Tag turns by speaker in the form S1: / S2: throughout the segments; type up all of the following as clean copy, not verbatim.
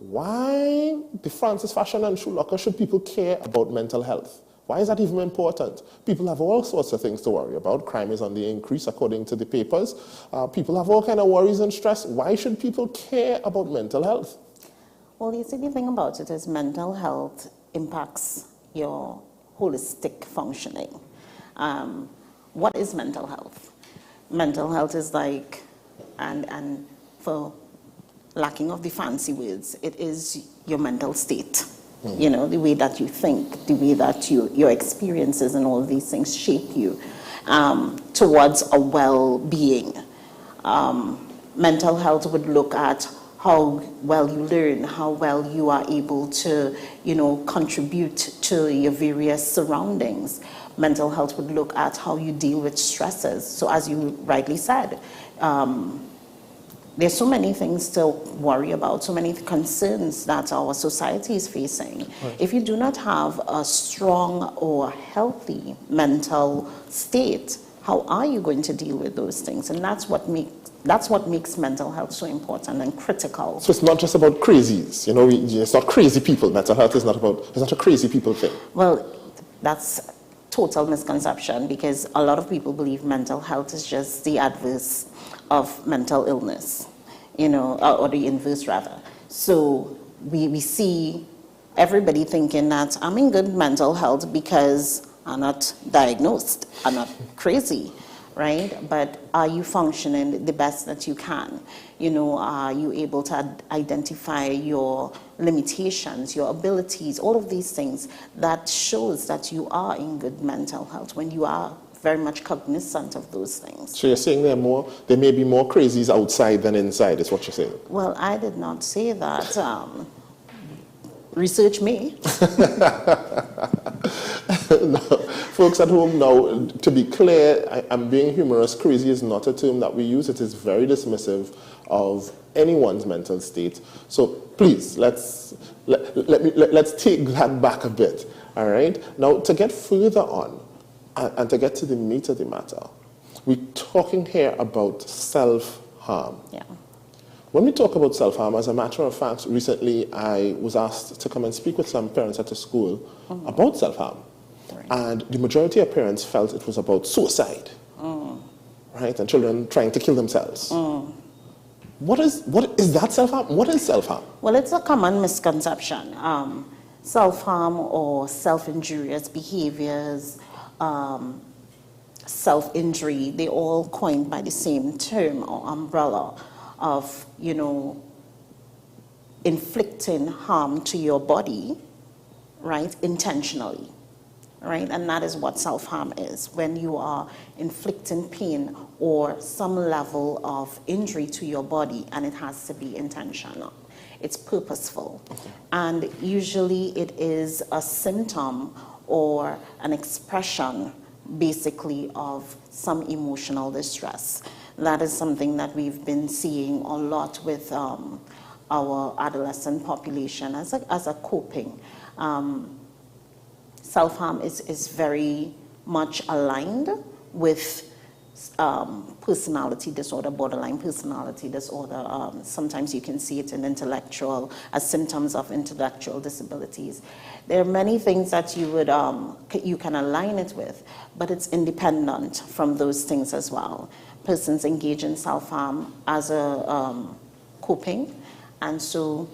S1: why the Francis Fashion and Shoe Locker should people care about mental health? Why is that even important? People have all sorts of things to worry about. Crime is on the increase according to the papers. People have all kinds of worries and stress. Why should people care about mental health?
S2: Well, you see, the thing about it is mental health impacts your holistic functioning. What is mental health? Mental health is like, and for lacking of the fancy words, it is your mental state. You know, the way that you think, the way that your experiences and all of these things shape you towards a well-being. Mental health would look at how well you learn, how well you are able to, you know, contribute to your various surroundings. Mental health would look at how you deal with stresses. So as you rightly said, there's so many things to worry about, so many concerns that our society is facing. Right. If you do not have a strong or healthy mental state, how are you going to deal with those things? And that's what makes mental health so important and critical.
S1: So it's not just about crazies, you know, it's not crazy people. Mental health is it's not a crazy people thing.
S2: Well, that's total misconception, because a lot of people believe mental health is just the adverse of mental illness, you know, or the inverse rather. So we see everybody thinking that I'm in good mental health because I'm not diagnosed, I'm not crazy, right? But are you functioning the best that you can? You know, are you able to identify your limitations, your abilities, all of these things that shows that you are in good mental health when you are very much cognizant of those things.
S1: So you're saying there may be more crazies outside than inside, is what you're saying?
S2: Well, I did not say that. Research me.
S1: No, folks at home now, to be clear, I'm being humorous. Crazy is not a term that we use. It is very dismissive of anyone's mental state. So please, let's take that back a bit, all right? Now, to get further on, and to get to the meat of the matter, we're talking here about self-harm.
S2: Yeah.
S1: When we talk about self-harm, as a matter of fact, recently I was asked to come and speak with some parents at a school about self-harm. Right. And the majority of parents felt it was about suicide, right? And children trying to kill themselves. What is that self-harm? What is self-harm?
S2: Well, it's a common misconception. Self-harm or self-injurious behaviors, self-injury, they all coined by the same term or umbrella of, you know, inflicting harm to your body, right, intentionally, right? And that is what self-harm is, when you are inflicting pain or some level of injury to your body, and it has to be intentional. It's purposeful. Okay. And usually it is a symptom or an expression, basically, of some emotional distress. That is something that we've been seeing a lot with our adolescent population as a coping. Self-harm is very much aligned with personality disorder, borderline personality disorder. Sometimes you can see it in as symptoms of intellectual disabilities. There are many things that you can align it with, but it's independent from those things as well. Persons engage in self-harm as a coping, and so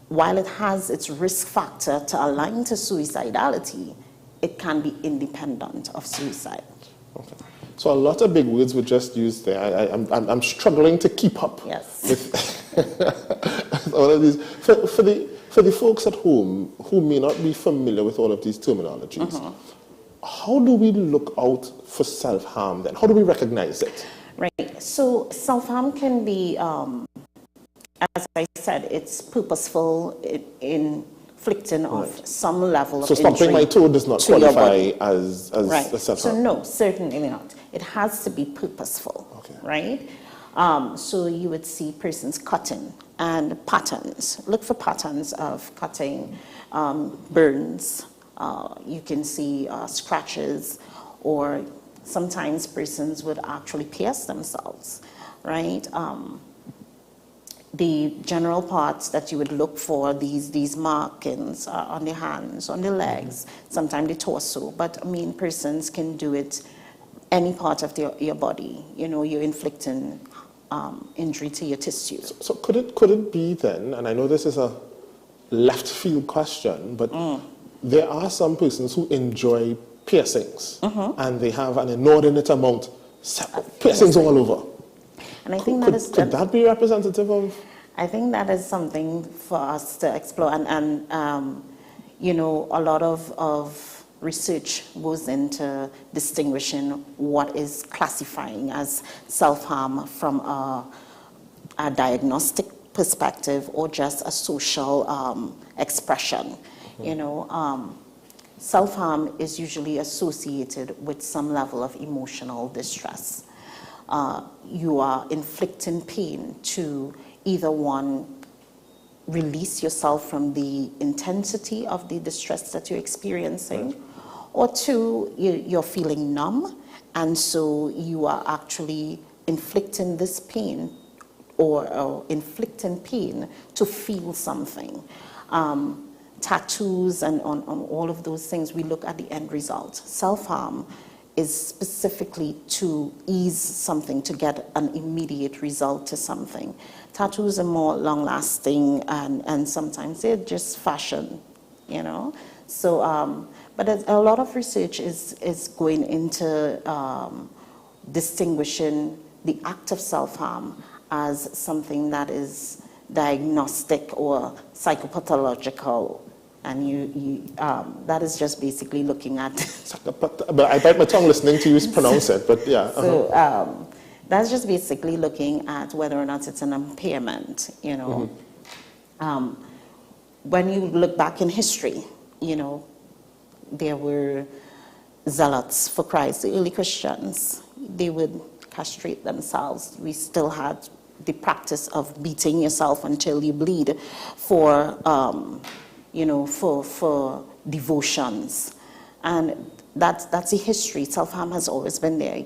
S2: while it has its risk factor to align to suicidality, it can be independent of suicide.
S1: Okay. So a lot of big words were just used there. I'm struggling to keep up with all of these. For the folks at home who may not be familiar with all of these terminologies, how do we look out for self-harm then? How do we recognize it?
S2: Right. So self-harm can be, as I said, it's purposeful inflicting of some level of injury. So
S1: stomping my toe does not qualify as
S2: right.
S1: a self-harm?
S2: So no, certainly not. It has to be purposeful, right? So you would see persons cutting and patterns. Look for patterns of cutting, burns. You can see scratches, or sometimes persons would actually pierce themselves, right? the general parts that you would look for, these markings are on the hands, on the legs, sometimes the torso. But I mean, persons can do it any part of your body. You know, you're inflicting injury to your tissue.
S1: So could it be then, and I know this is a left field question, but there are some persons who enjoy piercings, and they have an inordinate amount piercings all over. And I think could that be representative of?
S2: I think that is something for us to explore, and you know, a lot of research goes into distinguishing what is classifying as self-harm from a diagnostic perspective or just a social expression. You know, self-harm is usually associated with some level of emotional distress. You are inflicting pain to either one, release yourself from the intensity of the distress that you're experiencing, or two, you're feeling numb, and so you are actually inflicting this pain or inflicting pain to feel something. Tattoos and on all of those things, we look at the end result. Self-harm is specifically to ease something, to get an immediate result to something. Tattoos are more long-lasting, and sometimes they're just fashion, you know. So, but a lot of research is going into distinguishing the act of self-harm as something that is diagnostic or psychopathological. And you that is just basically looking at.
S1: But I bite my tongue listening to you pronounce it. But yeah.
S2: So that's just basically looking at whether or not it's an impairment. You know, when you look back in history, you know, there were zealots for Christ. The early Christians, they would castrate themselves. We still had the practice of beating yourself until you bleed for. You know, for devotions, and that's the history. Self-harm has always been there.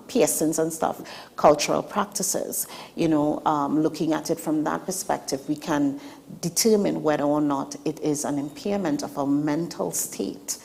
S2: Piercings and stuff, cultural practices. You know, looking at it from that perspective, we can determine whether or not it is an impairment of a mental state,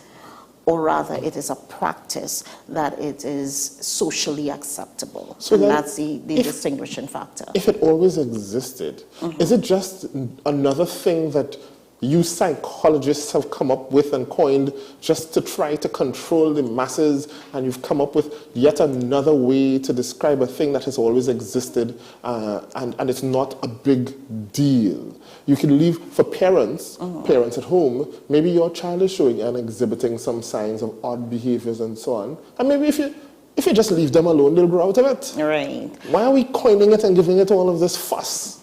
S2: or rather, it is a practice that it is socially acceptable. So and that's the distinguishing factor.
S1: If it always existed, is it just another thing that you psychologists have come up with and coined just to try to control the masses, and you've come up with yet another way to describe a thing that has always existed, and it's not a big deal? You can leave for parents at home, maybe your child is showing and exhibiting some signs of odd behaviors and so on, and maybe if you just leave them alone, they'll grow out of it.
S2: Right.
S1: Why are we coining it and giving it all of this fuss?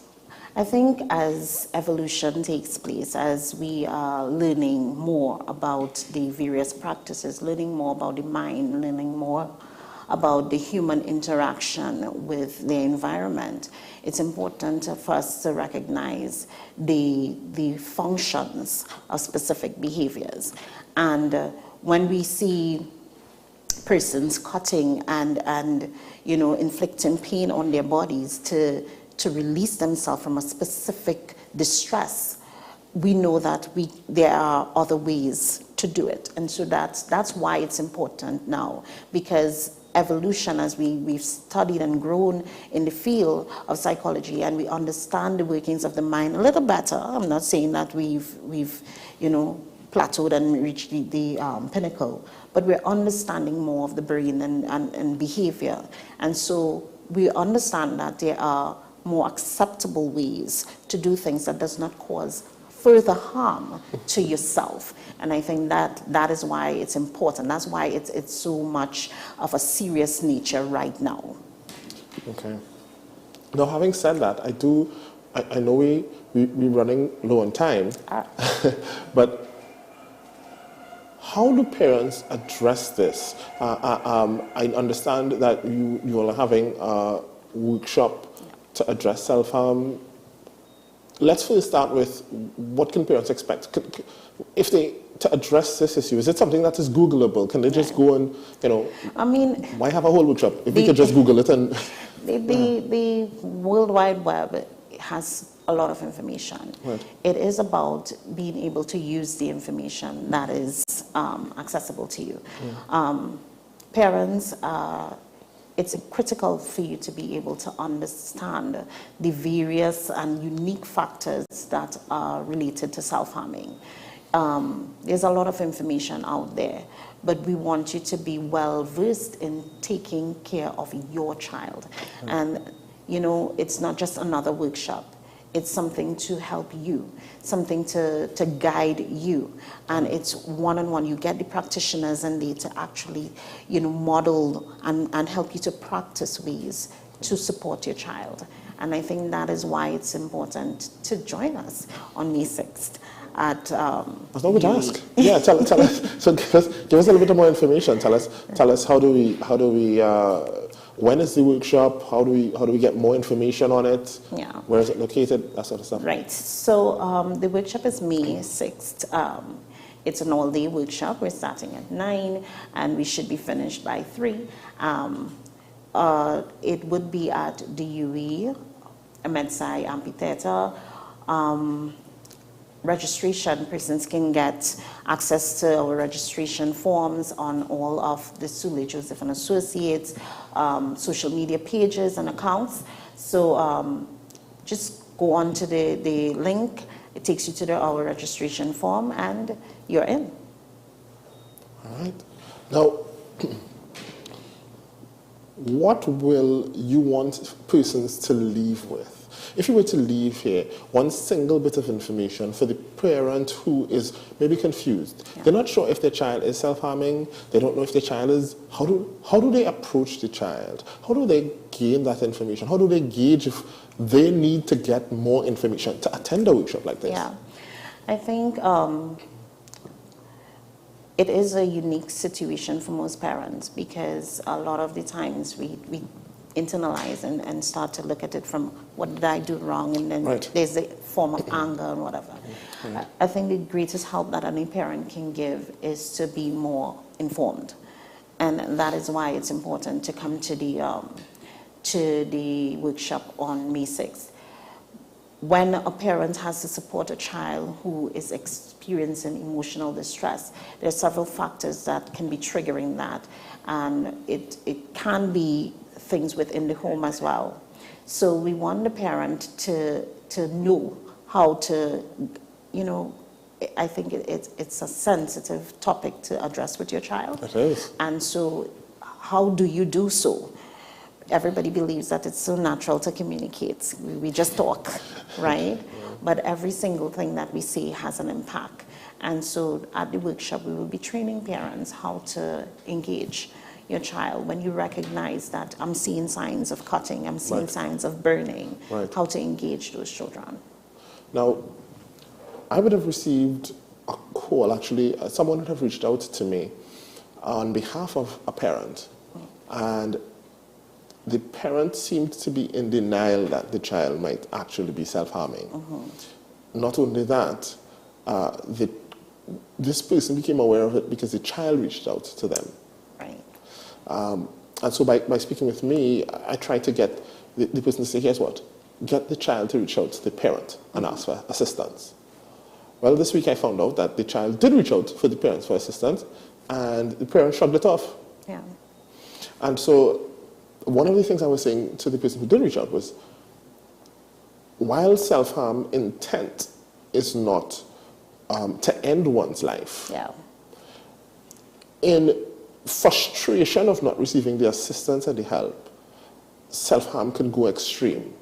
S2: I think as evolution takes place, as we are learning more about the various practices, learning more about the mind, learning more about the human interaction with the environment, it's important for us to recognize the functions of specific behaviors. And when we see persons cutting and you know, inflicting pain on their bodies to release themselves from a specific distress, we know that there are other ways to do it. And so that's why it's important now, because evolution, as we've studied and grown in the field of psychology, and we understand the workings of the mind a little better. I'm not saying that we've you know, plateaued and reached the pinnacle, but we're understanding more of the brain and behavior. And so we understand that there are more acceptable ways to do things that does not cause further harm to yourself. And I think that is why it's important. That's why it's so much of a serious nature right now.
S1: Okay. Now, having said that, I know we're running low on time, but how do parents address this? I understand that you all are having a workshop to address self-harm. Let's first start with, what can parents expect? To address this issue, is it something that is Googleable? Can they just go and, you know,
S2: I mean,
S1: why have a whole workshop if we could just Google it? And
S2: the World Wide Web has a lot of information.
S1: Right.
S2: It is about being able to use the information that is accessible to you. Parents, it's critical for you to be able to understand the various and unique factors that are related to self-harming. There's a lot of information out there, but we want you to be well versed in taking care of your child. And, you know, it's not just another workshop. It's something to help you, something to guide you. And it's one-on-one. You get the practitioners in there to actually, you know, model and help you to practice ways to support your child. And I think that is why it's important to join us on May 6th. That's
S1: what we ask. Yeah, tell us. So give us a little bit more information. Tell us how do we when is the workshop? How do we get more information on it?
S2: Yeah.
S1: Where is it located? That sort of stuff.
S2: Right. So the workshop is May 6th. It's an all-day workshop. We're starting at 9, and we should be finished by 3. It would be at the UE, Medsci Amphitheater. Registration, persons can get access to our registration forms on all of the Sule Joseph and Associates social media pages and accounts. So just go on to the link. It takes you to our registration form, and you're in.
S1: All right. Now, what will you want persons to leave with? If you were to leave here one single bit of information for the parent who is maybe confused, they're not sure if their child is self-harming, they don't know if their child is, how do they approach the child? How do they gain that information? How do they gauge if they need to get more information to attend a workshop like this?
S2: Yeah, I think it is a unique situation for most parents, because a lot of the times we internalize and start to look at it from what did I do wrong, and then there's a form of anger and whatever. I think the greatest help that any parent can give is to be more informed, and that is why it's important to come to the workshop on May 6th. When a parent has to support a child who is experiencing emotional distress, there are several factors that can be triggering that, and it can be things within the home as well. So we want the parent to know how to, you know, I think it's a sensitive topic to address with your child.
S1: It is.
S2: And so how do you do so? Everybody believes that it's so natural to communicate. We just talk, right? But every single thing that we say has an impact. And so at the workshop, we will be training parents how to engage your child when you recognize that I'm seeing signs of cutting, I'm seeing signs of burning, how to engage those children. Now,
S1: I would have received a call, actually, someone would have reached out to me on behalf of a parent, and the parent seemed to be in denial that the child might actually be self-harming. Not only that, this person became aware of it because the child reached out to them. And so by speaking with me, I tried to get the person to say, here's what, get the child to reach out to the parent and ask for assistance. Well, this week I found out that the child did reach out for the parents for assistance, and the parent shrugged it off.
S2: Yeah.
S1: And so one of the things I was saying to the person who did reach out was, while self-harm intent is not to end one's life, in frustration of not receiving the assistance and the help, self-harm can go extreme.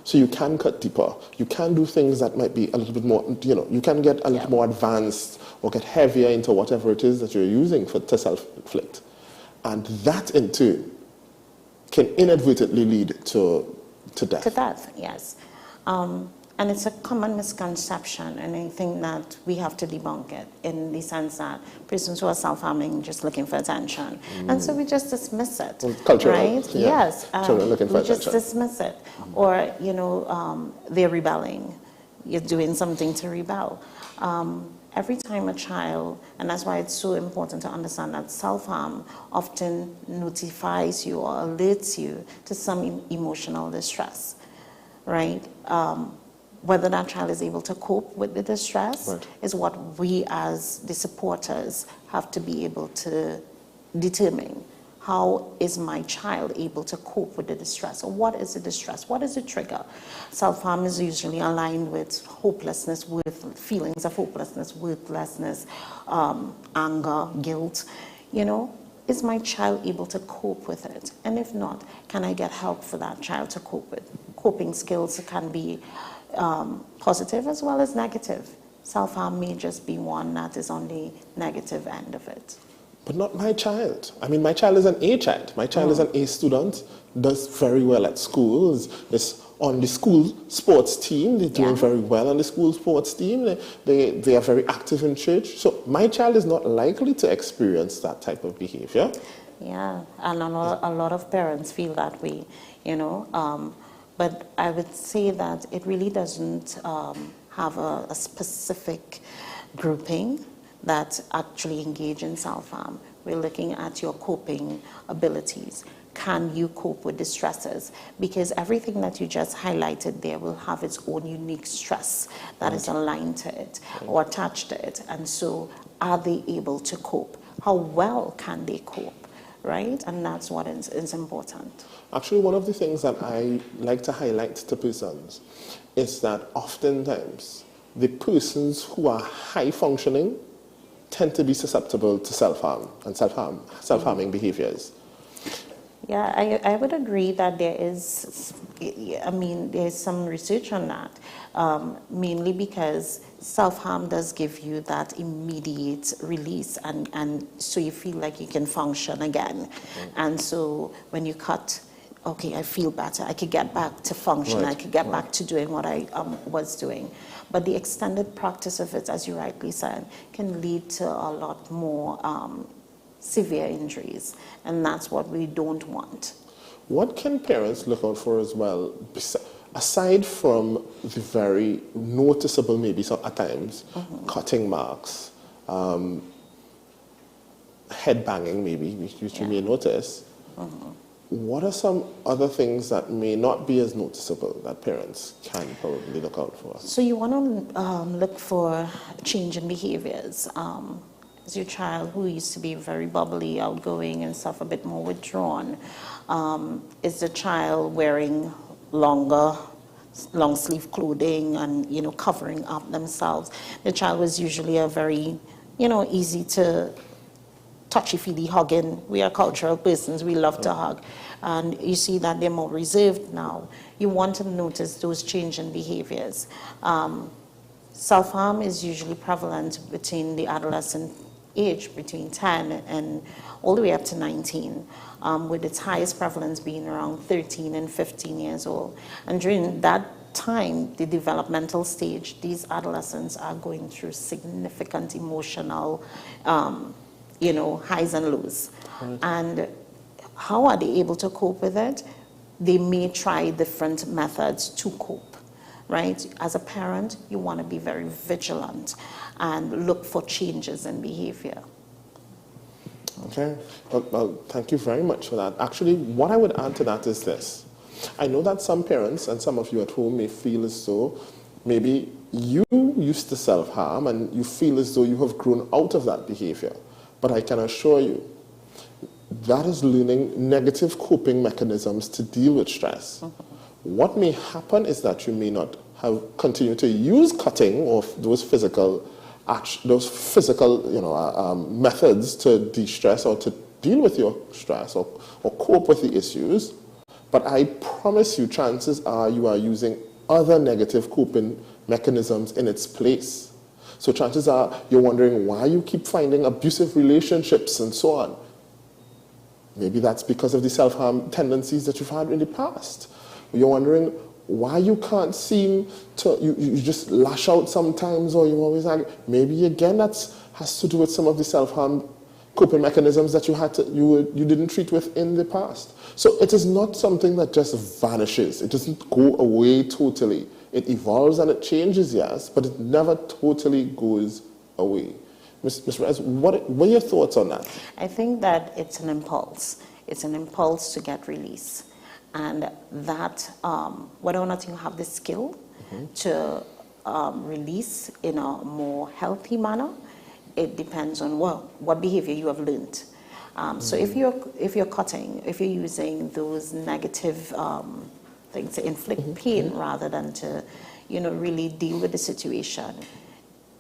S1: So you can cut deeper. You can do things that might be a little bit more, you know, you can get a little more advanced or get heavier into whatever it is that you're using to self-inflict. And that in turn can inadvertently lead to death.
S2: To death, yes. And it's a common misconception, and I think that we have to debunk it, in the sense that persons who are self-harming just looking for attention. And so we just dismiss it,
S1: cultural,
S2: right? Yes,
S1: children looking for
S2: we
S1: attention.
S2: just dismiss it. Or, you know, they're rebelling. You're doing something to rebel. Every time a child, and that's why it's so important to understand that self-harm often notifies you or alerts you to some emotional distress. right? Whether that child is able to cope with the distress is what we as the supporters have to be able to determine. How is my child able to cope with the distress? Or what is the distress? What is the trigger? Self-harm is usually aligned with hopelessness, with feelings of hopelessness, worthlessness, anger, guilt. You know, is my child able to cope with it? And if not, can I get help for that child to cope with? Coping skills can be positive as well as negative. Self-harm may just be one that is on the negative end of it.
S1: But not my child. I mean, my child is an A child. My child is an A student, does very well at school, is on the school sports team. They're doing very well on the school sports team. They are very active in church. So my child is not likely to experience that type of behavior.
S2: Yeah, and a lot of parents feel that way, you know. But I would say that it really doesn't have a specific grouping that actually engage in self-harm. We're looking at your coping abilities. Can you cope with the stresses? Because everything that you just highlighted there will have its own unique stress that is aligned to it or attached to it. And so are they able to cope? How well can they cope, right? And that's what is important.
S1: Actually, one of the things that I like to highlight to persons is that oftentimes the persons who are high functioning tend to be susceptible to self-harm and self-harming behaviors.
S2: Yeah, I would agree that there is, there's some research on that, mainly because self-harm does give you that immediate release, and so you feel like you can function again. And so when you cut, okay, I feel better, I could get back to function, I could get back to doing what I was doing. But the extended practice of it, as you rightly said, can lead to a lot more severe injuries, and that's what we don't want.
S1: What can parents look out for as well, aside from the very noticeable, maybe at times, cutting marks, head banging maybe, which you may notice? What are some other things that may not be as noticeable that parents can probably look out for?
S2: So you want to look for change in behaviors. Is your child, who used to be very bubbly, outgoing and stuff, a bit more withdrawn? Is the child wearing long sleeve clothing and, you know, covering up themselves? The child was usually a very, you know, easy to touchy-feely hugging. We are cultural persons, we love to hug. And you see that they're more reserved now. You want to notice those change in behaviors. Self-harm is usually prevalent between the adolescent age, between 10 and all the way up to 19, with its highest prevalence being around 13 and 15 years old. And during that time, the developmental stage, these adolescents are going through significant emotional highs and lows. And how are they able to cope with it? They may try different methods to cope, right? As a parent, you want to be very vigilant and look for changes in behavior.
S1: Okay, well, thank you very much for that. Actually, what I would add to that is this. I know that some parents and some of you at home may feel as though maybe you used to self-harm and you feel as though you have grown out of that behavior. But I can assure you, that is learning negative coping mechanisms to deal with stress. What may happen is that you may not have continued to use cutting or those physical methods to de-stress or to deal with your stress or cope with the issues. But I promise you, chances are you are using other negative coping mechanisms in its place. So chances are you're wondering why you keep finding abusive relationships and so on. Maybe that's because of the self-harm tendencies that you've had in the past. You're wondering why you can't seem to, you just lash out sometimes, or you always angry. Maybe again that has to do with some of the self-harm coping mechanisms that you didn't treat with in the past. So it is not something that just vanishes. It doesn't go away totally. It evolves and it changes, yes, but it never totally goes away. Ms. Rez, what are your thoughts on that?
S2: I think that it's an impulse. It's an impulse to get release. And that, whether or not you have the skill to release in a more healthy manner, it depends on what behavior you have learned. So if you're cutting, if you're using those negative things to inflict pain rather than to, really deal with the situation,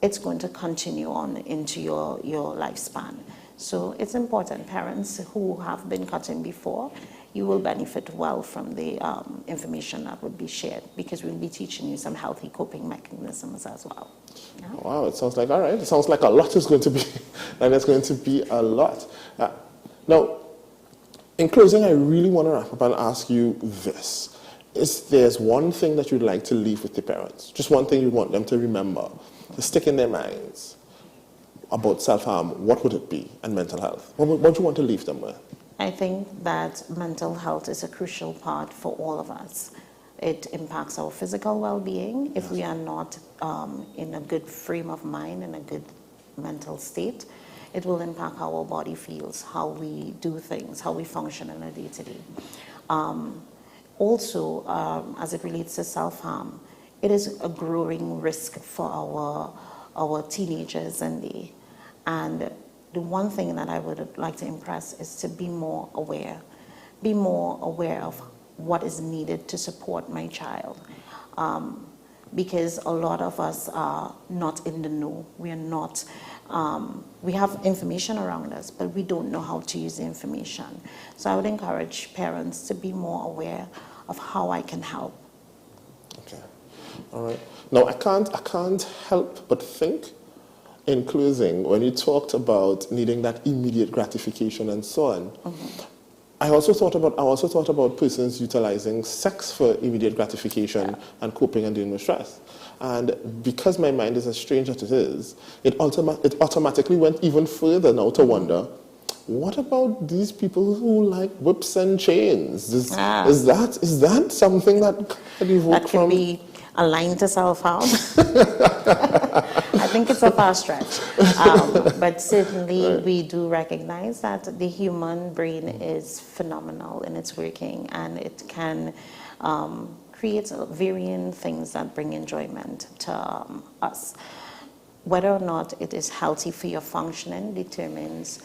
S2: it's going to continue on into your lifespan. So it's important, parents who have been cutting before, you will benefit well from the information that would be shared, because we'll be teaching you some healthy coping mechanisms as well. Yeah.
S1: Wow, it sounds like, all right, it sounds like a lot is going to be, there's going to be a lot. Now, in closing, I really want to wrap up and ask you this. There's one thing that you'd like to leave with the parents, just one thing you want them to remember, to stick in their minds about self-harm, what would it be, and mental health? What do you want to leave them with?
S2: I think that mental health is a crucial part for all of us. It impacts our physical well-being. If we are not in a good frame of mind, in a good mental state, it will impact how our body feels, how we do things, how we function in a day-to-day. Also, as it relates to self-harm, it is a growing risk for our teenagers and the one thing that I would like to impress is to be more aware of what is needed to support my child. Because a lot of us are not in the know. We are not, we have information around us, but we don't know how to use the information. So I would encourage parents to be more aware of how I can help.
S1: Okay, all right. Now I can't help but think, in closing, when you talked about needing that immediate gratification and so on, I also thought about persons utilizing sex for immediate gratification and coping and dealing with stress. And because my mind is as strange as it is, it automatically went even further now to wonder, what about these people who like whips and chains? Is that something that can evoke from?
S2: That could be aligned to self-harm. I think it's a far stretch. But certainly we do recognize that the human brain is phenomenal in its working, and it can create varying things that bring enjoyment to us. Whether or not it is healthy for your functioning determines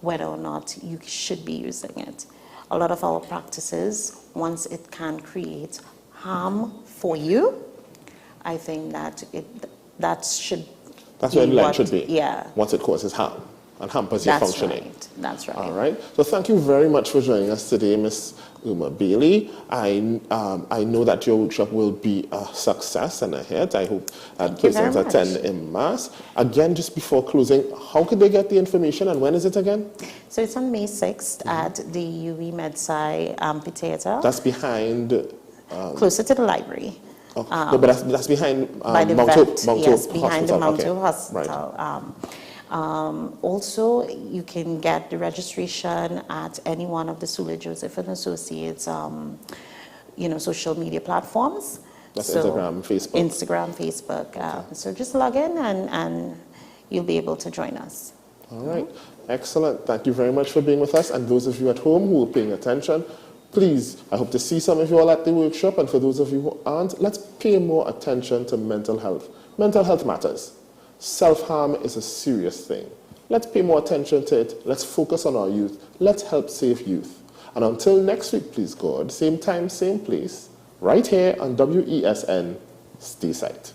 S2: whether or not you should be using it. A lot of our practices, once it can create harm for you, I think that that's where the line should be. Yeah.
S1: Once it causes harm and hampers your functioning.
S2: Right. That's right.
S1: All right. So thank you very much for joining us today, Ms. Bmobile. I know that your workshop will be a success and a hit. I hope persons attend en masse. Again, just before closing, how could they get the information and when is it again?
S2: So it's on May 6th at the UE MedSci Amphitheater.
S1: That's behind...
S2: closer to the library.
S1: Oh, no, but that's behind
S2: by the
S1: Mount
S2: vet, yes,
S1: Hope
S2: behind
S1: Hospital.
S2: the Mount
S1: Okay.
S2: Hope Hospital.
S1: Right.
S2: Also, you can get the registration at any one of the Sula Joseph and Associates, social media platforms.
S1: That's Instagram, Facebook.
S2: Instagram, Facebook. So just log in and you'll be able to join us.
S1: All right. Excellent. Thank you very much for being with us. And those of you at home who are paying attention, please, I hope to see some of you all at the workshop, and for those of you who aren't, let's pay more attention to mental health. Mental health matters. Self-harm is a serious thing. Let's pay more attention to it. Let's focus on our youth. Let's help save youth. And until next week, please God, same time, same place, right here on WESN, stay psyched.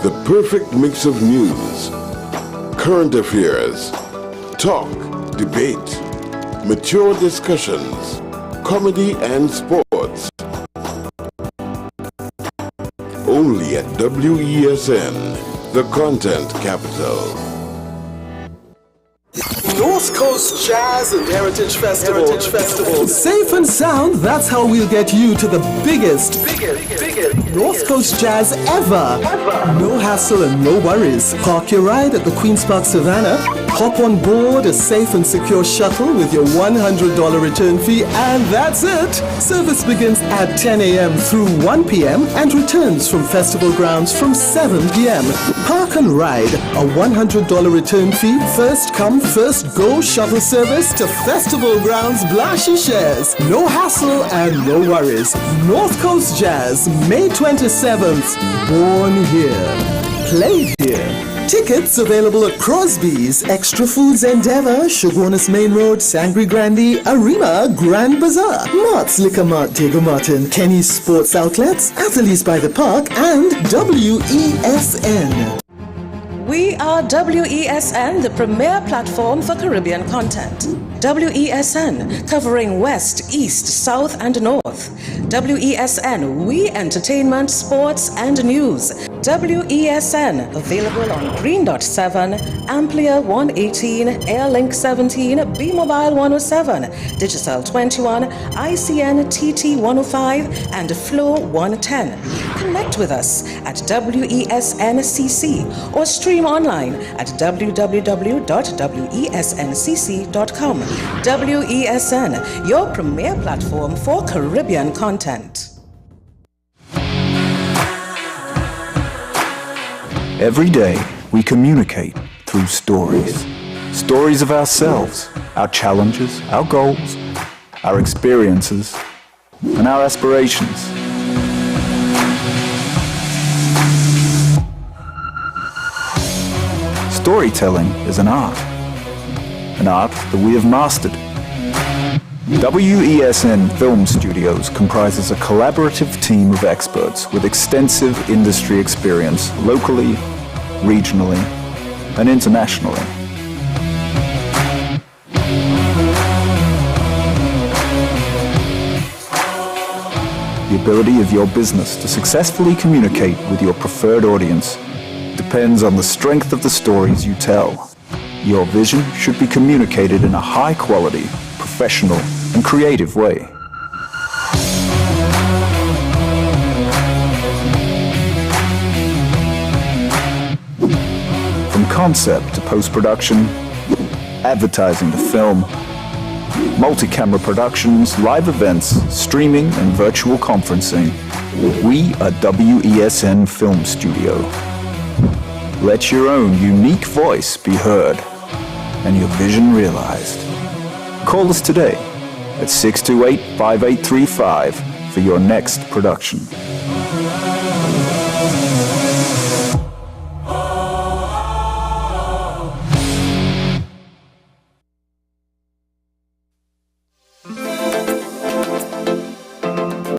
S3: The perfect mix of news, current affairs, talk, debate, mature discussions, comedy and sports. Only at WESN, the content capital.
S4: North Coast Jazz and Heritage Festival.
S5: Safe and sound, that's how we'll get you to the biggest
S4: North Coast Jazz ever. No hassle and no worries. Park your ride at the Queen's Park Savannah. Hop on board a safe and secure shuttle with your $100 return fee, and that's it. Service begins at 10 a.m. through 1 p.m. and returns from festival grounds from 7 p.m. Park and ride, a $100 return fee, first come, first go shuttle service to festival grounds, Blashy shares. No hassle and no worries. North Coast Jazz, May 27th. Born here. Played here. Tickets available at Crosby's, Extra Foods Endeavour, Shogunas Main Road, Sangre Grande, Arima, Grand Bazaar, Mart's Liquor Mart, Diego Martin, Kenny's Sports Outlets, Athletes by the Park, and WESN.
S5: We are WESN, the premier platform for Caribbean content. WESN, covering West, East, South, and North. WESN, we entertainment, sports, and news. WESN, available on Greendot 7, Amplia 118, Airlink 17, Bmobile 107, Digicel 21, ICNTT 105, and Flow 110. Connect with us at WESNCC or stream online at www.wesncc.com. WESN, your premier platform for Caribbean content.
S6: Every day, we communicate through stories. Stories of ourselves, our challenges, our goals, our experiences, and our aspirations. Storytelling is an art that we have mastered. WESN Film Studios comprises a collaborative team of experts with extensive industry experience locally, regionally, and internationally. The ability of your business to successfully communicate with your preferred audience depends on the strength of the stories you tell. Your vision should be communicated in a high-quality, professional, and creative way. From concept to post-production, advertising to film, multi-camera productions, live events, streaming, and virtual conferencing, we are WESN Film Studio. Let your own unique voice be heard and your vision realized. Call us today at 628-5835 for your next production.